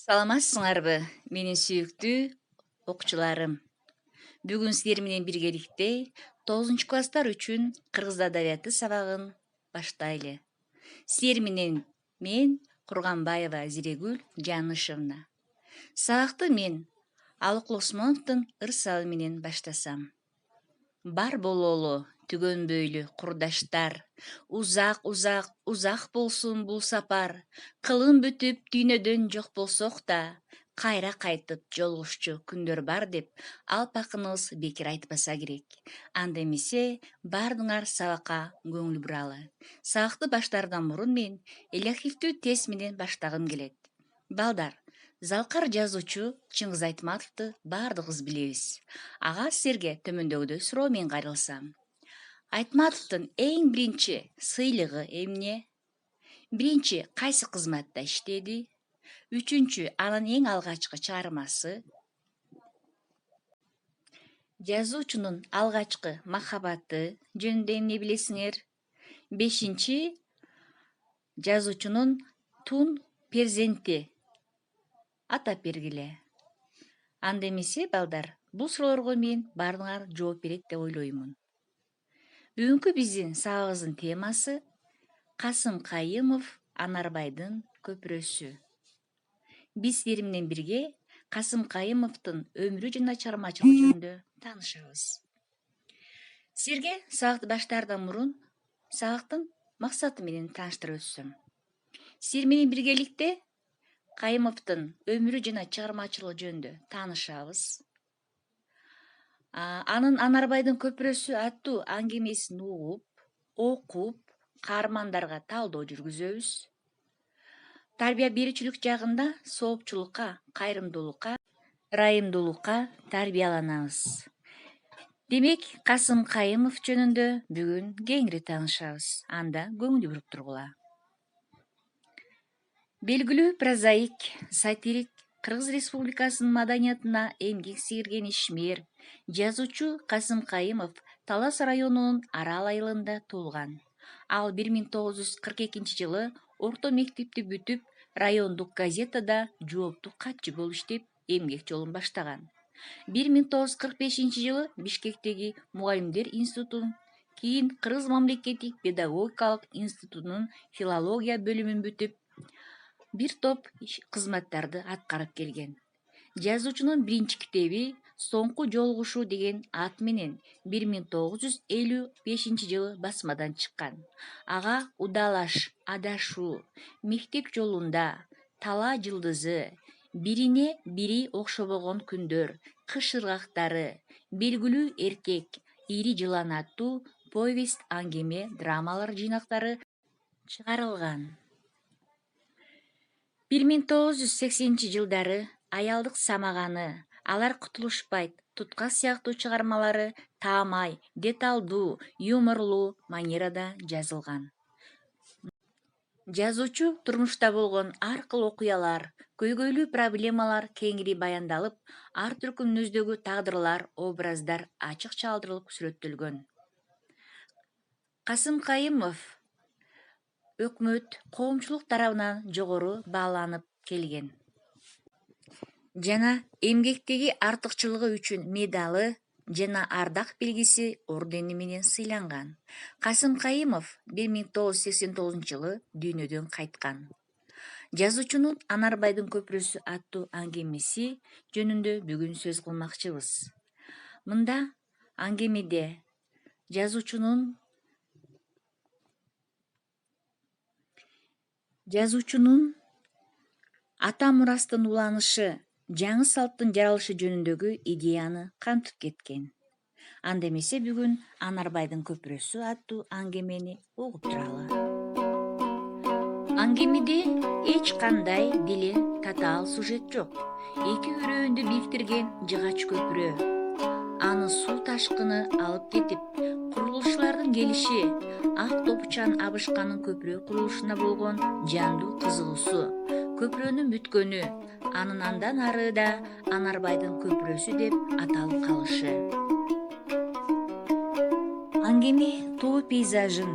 Саламатсыңарбы, менин сүйүктүү окуучуларым. Бүгүн силер менен биргеликте 9 класстар үчүн кыргыз адабияты сабагын баштайлы. Силер менен мен Курганбаева Зирегүл Жанышевна. Сабакты мен Алык Осмоновдун ырсабы менен баштасам. Бар бололу түгөнбөйлү курдаштар, узак болсун бул сапар. Кылым бүтүп дүйнөдөн жок болсок да, кайра кайтып жолугушчу күндөр бар деп алпакыныбыз бекер айтпаса керек. Анда эмесе баардыгыңар сабакка көңүл буралы. Сабакты баштаардан мурун мен элективдүү тест менен баштагым келет. Балдар, Залкар жазуучу Чыңгыз Айтматовду баардыгыбыз билебиз. Ага силерге төмөндөгүдөй суроо менен кайрылсам. Айтматовдун эң биринчи сыйлыгы эмне? Биринчи кайсы кызматта иштеди? Үчүнчү анын эң алгачкы чыгармасы? Жазуучунун алгачкы махабаты жөнүндө эмне билесиңер? Бешинчи жазуучунун тун перзенти атап бергиле. Анда эмесе балдар, бул суроолорго мен баардыгыңар жооп берет деп ойлоймун. Бүгүнкү биздин сабагыбыздын темасы Касым Кайымов Анарбайдын көпүрөсү. Биз силер менен бирге Касым Кайымовдун өмүрү жана чыгармачылыгы жөнүндө таанышабыз. Силерге сабакты баштаардан мурун сабактын максаты менен тааныштырып өтсөм. Силер менен биргеликте Кайымовдун өмүрү жана чыгармачылыгы жөнүндө таанышабыз. Анын Анарбайдын көпүрөсү аттуу аңгемесин угуп, окуп, каармандарга талдоо жүргүзөбүз. Тарбия берүүчүлүк жагында соопчулукка, кайрымдуулукка, ырайымдуулукка тарбияланабыз. Демек, Касым Кайымов жөнүндө бүгүн кеңири таанышабыз. Анда көңүл буруп тургула. Белгилүү прозаик, сатирик, Кыргыз Республикасынын маданиятына эмгек сиңирген ишмер, жазуучу Касым Кайымов Талас районунун Арал айылында туулган. Ал 1942 орто мектепти бүтүп, райондук газетада жооптук катчы болуп иштеп, эмгек жолун баштаган. 1945 Бишкектеги Мугалимдер институтун, кийин Кыргыз мамлекеттик педагогикалык институтунун филология бөлүмүн бүтүп, бир топ кызматтарды аткарып келген. Жазуучунун биринчи китеби Соңку жолугушуу деген ат менен 1955 басмадан чыккан. Ага Удалаш, Адашуу, Мектеп жолунда, Тала жылдызы, Бирине бири окшобогон күндөр, Кыш ыргактары, Белгилүү эркек, Ири жылан аттуу повесть, аңгеме, драмалар жыйнактары чыгарылган. 1980 Аялдык самаганы, Алар кутулушпайт, Туткас сыяктуу чыгармалары таамай, деталдуу, юморлуу манерада жазылган. Жазуучу турмушта болгон ар кыл окуялар, көйгөйлүү проблемалар кеңири баяндалып, ар түркүм мүнөздөгү тагдырлар, образдар ачык чалдырылып сүрөттөлгөн. Касым Кайымов өкмөт, коомчулук тарабынан жогору бааланып келген. Жана эмгектеги артыкчылыгы үчүн медалы жана ардак белгиси ордени менен сыйланган. Касым Кайымов 1989 дүйнөдөн кайткан. Жазуучунун Анарбайдын көпүрөсү аттуу аңгемеси жөнүндө бүгүн сөз кылмакчыбыз. Мында аңгемеде жазуучунун ата мурастын уланышы, жаңы салттын жаралышы жөнүндөгү идеяны камтып кеткен. Анда эмесе бүгүн Анарбайдын көпүрөсү аттуу аңгемени угуп туралы. Аңгемеде эч кандай дили татаал сюжет жок. Эки өрөөндү бириктирген жыгач көпүрө. Аны суу ташкыны алып кетип, курулушчулардын келиши, ак топучан абышканын көпүрө курулушуна болгон жандуу кызыгуусу, көпүрөнүн бүткөнү, анын андан ары да Анарбайдын көпүрөсү деп аталып калышы. Аңгеме тоо пейзажын,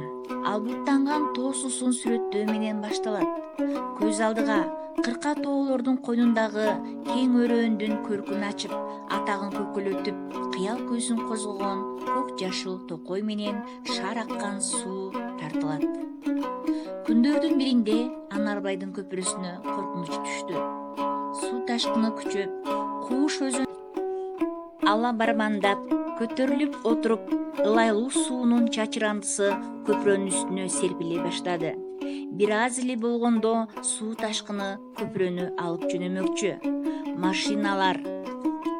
албуттанган тоо суусун сүрөттөө менен башталат. Көз алдыга кырка тоолордун койнундагы кең өрөөндүн көркүн ачып, атагын көкөлөтүп, кыял көзүн козгогон көк жашыл токой менен шаар аккан суу тартылат. Күндөрдүн биринде Анарбайдын көпүрөсүнө коркунуч түштү. Суу ташкыны күчөп, Кууш өзүн ала бармандап көтөрүлүп отуруп, ылайлуу суунун чачырандысы көпүрөнүн үстүнө серпиле баштады. Бир аз эле болгондо суу ташкыны көпүрөнү алып жөнөмөкчү. Машиналар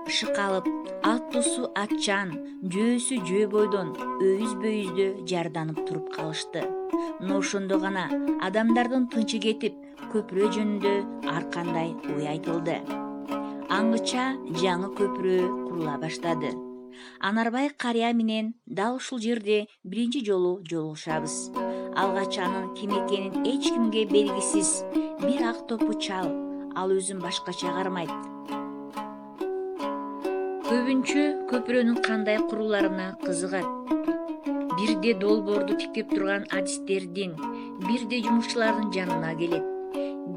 шыкалып, аттуусу атчан, жөөсү жөө бойдон өйүзбөйүздө жарданып туруп калышты. Мына ошондо гана адамдардын тынчы кетип, көпүрө жөнүндө ар кандай ой айтылды. Аңгыча жаңы көпүрө курула баштады. Анарбай карыя менен дал ушул жерде биринчи жолу жолугушабыз. Алгач анын ким экенин эч кимге белгисиз бир ак топу чал, ал өзүн башкача кармайт. Көбүнчө көпүрөнүн кандай куруларына кызыгат. Бирде долбоорду тиктеп турган адистердин, бирде жумушчулардын жанына келет.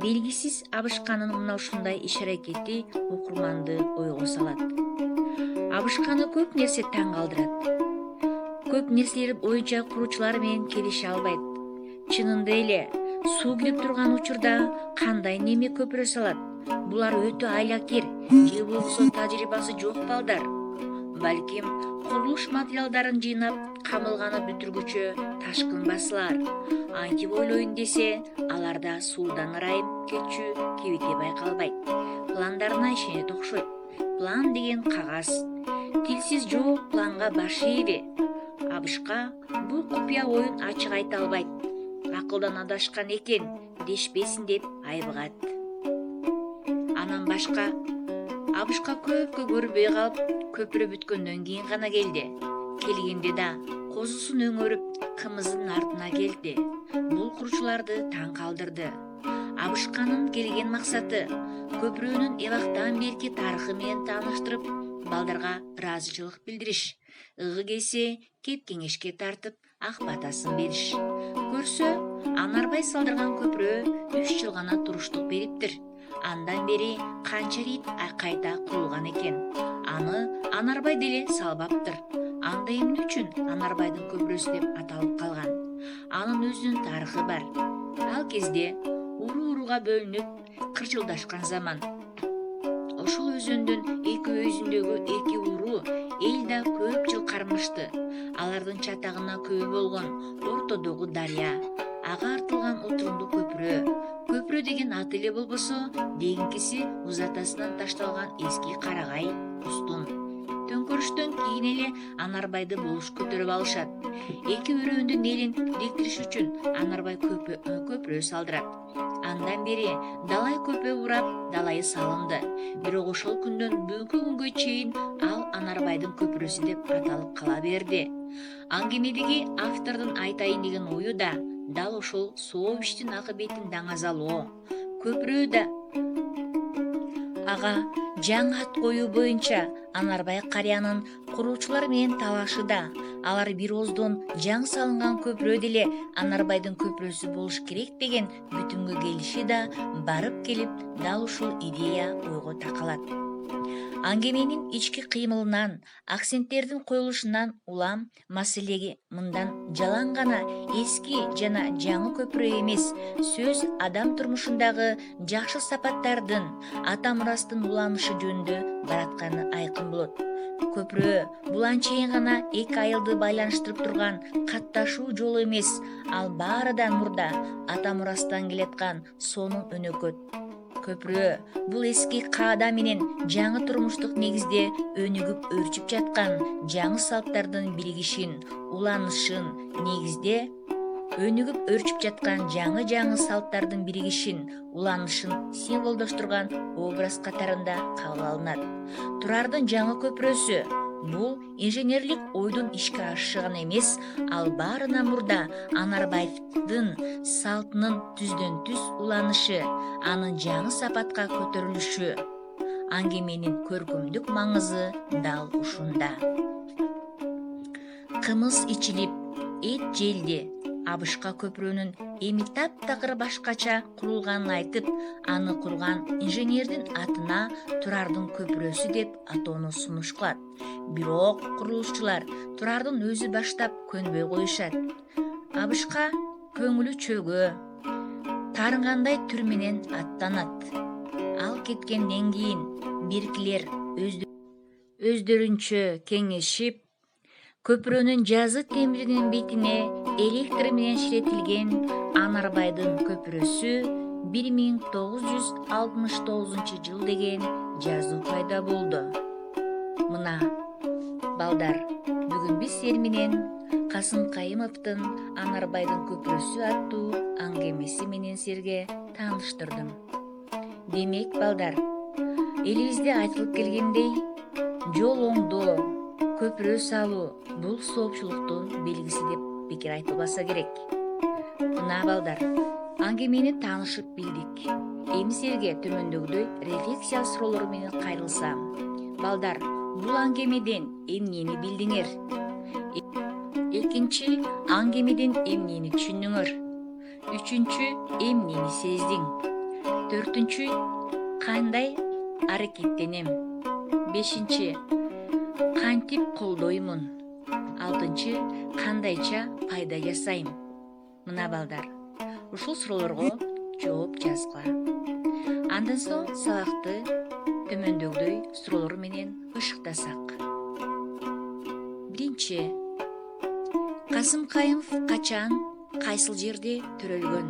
Белгисиз Абышканын мына ушундай иш-аракети окурманды ойго салат. Абышканы көп нерсе таң калтырат. Көп нерселер боюнча куруучулар менен келише албайт. Чынында эле, суу кирип турган учурда кандай неме көпүрө салат? Булар өтө айлакер, же болбосо тажрыйбасы жок балдар. Балким, курулуш материалдарын жыйнап, камылганы бүтүргүчө ташкын басылар. Антип ойлойн десе, аларда суудан ырайып кетчү кебете байкалбайт. Пландарына ишенет окшойт. План деген кагаз. Тилсиз жок планга баш ийбе. Абышка бул купуя оюн ачык айта албайт. Акылдан адашкан экен, дешпесин деп айбыгат. Анан башка Абышка көпкө көрбөй калып, көпүрө бүткөндөн кийин гана келди. Келгенде да козусун өңөрүп, кымызын артына келди. Бул куруучуларды таң калтырды. Абышканын келген максаты көпүрөнүн эбактан берки тарыхы менен тааныштырып, балдарга ыраазычылык билдириш. Ыгы келсе, кеп кеңешке тартып, ак батасын бериш. Көрсө, Анарбай салдырган көпүрө 3 жыл гана туруштук бериптир. Андан бери канча рет кайта курулган экен. Аны Анарбай деле салбаптыр. Анда эмне үчүн Анарбайдын көпүрөсү деп аталып калган? Анын өзүнүн тарыхы бар. Ал кезде урууга бөлүнүп кырчылдашкан заман. Ошол өзөндүн эки өйүзүндөгү эки уруу эл да көп жыл кармашты. Алардын чатагына көбү болгон ортодогу дарыя, ага артылган отурумдуу көпүрө. Көпүрө деген аты эле болбосо, дегинкиси узатасынан ташталган эски карагай, устун. Төңкөрүштөн кийин эле Анарбайды болуш көтөрүп алышат. Эки өрөөндүн элин бириктириш үчүн Анарбай көпүрө салдырат. Андан бери далай көпө урап, далайы салынды. Бирок ошол күндөн бүгүнкү күнгө чейин ал Анарбайдын көпүрөсү деп аталып кала берди. Аңгемедеги автордун айтайын деген ою да дал ошол соо иштин акыбетин даңазалоо. Көпүрө да ага жаңы ат коюу боюнча Анарбай карыянын куруучулар менен талашы да. Алар бир ооздон жаңы салынган көпүрө деле Анарбайдын көпүрөсү болуш керек деген бүтүнгө келиши да барып келип дал ушул идея ойго такалат. Аңгеменин ички кыймылынан, акценттердин коюлушунан улам маселеге мындан жалаң гана эски жана жаңы көпүрө эмес, сөз адам турмушундагы жакшы сапаттардын, ата мурастын уланышы жөнүндө баратканы айкын болот. Көпүрө бул анчейин гана эки айылды байланыштырып турган катташуу жолу эмес, ал баарыдан мурда ата мурастан келаткан сонун өнөкөт. Көпүрө бул эски каада менен жаңы турмуштук негизде өнүгүп өрчүп жаткан жаңы салттардын биригишин, уланышын, негизде өнүгүп өрчүп жаткан жаңы салттардын биригишин, уланышын символдоштурган образ катарында кабыл алынат. Турардын жаңы көпүрөсү бул инженерлик ойдун ишке ашышы гана эмес, ал баарынан мурда Анарбаевдин салтынын түздөн түз уланышы, анын жаңы сапатка көтөрүлүшү. Аңгеменин көркөмдүк маңызы дал ушунда. Кымыз ичилип, эт желди. Абышка көпүрөнүн эми таптакыр башкача курулганын айтып, аны курган инженердин атына Турардын көпүрөсү деп атоону сунуш кылат. Бирок курулушчулар Турардын өзү баштап көнбөй коюшат. Абышка көңүлү чөгө, таарынгандай түр менен аттанат. Ал кеткенден кийин биркилер өздөрүнчө кеңешип, көпүрөнүн жазы темиринин бетине электр менен ширетилген Анарбайдын көпүрөсү 1969 деген жазуу пайда болду. Мына балдар, бүгүн биз силер менен Касым Кайымовдун Анарбайдын көпүрөсү аттуу аңгемеси менен силерге тааныштырдым. Демек балдар, элибизде айтылып келгендей, жол оңдоо, көпүрө салуу бул соопчулуктун белгиси деп бекер айтылбаса керек. Мына балдар, аңгемени таанышып билдик. Эми силерге төмөндөгүдөй рефлексия суроолору менен кайрылсам. Балдар, бул аңгемеден эмнени билдиңер? Экинчи, аңгемеден эмнени түшүндүңөр? Үчүнчү, эмнени сездиң? Төртүнчү, кандай аракеттенем? Бешинчи, кантип колдоймун? Алтынчы, кандайча пайда жасайм? Мына балдар, ушул суроолорго жооп жазгыла. Андан соң сабакты төмөндөгүдөй суроолор менен ышыктасак. Биринчи, Касым Кайымов качан, кайсыл жерде төрөлгөн?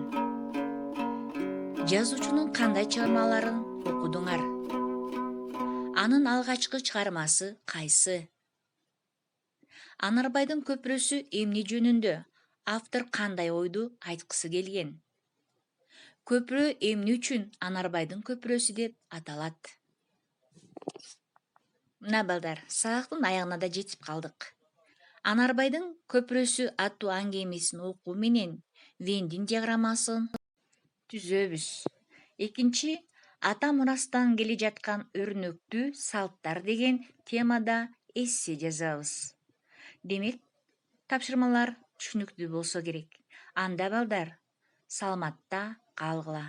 Жазуучунун кандай чыгармаларын окудуңар? Анын алгачкы чыгармасы кайсы? Анарбайдын көпүрөсү эмне жөнүндө? Автор кандай ойду айткысы келген? Көпүрө эмне үчүн Анарбайдын көпүрөсү деп аталат? Мына балдар, сабактын аягына да жетип калдык. Анарбайдын көпүрөсү аттуу аңгемесин окуу менен Вендин диаграммасын түзөбүз. Экинчи, ата мурастан келе жаткан өрнөктүү салттар деген темада эссе жазабыз. Демек, тапшырмалар түшүнүктүү болсо керек. Анда балдар, саламатта калгыла.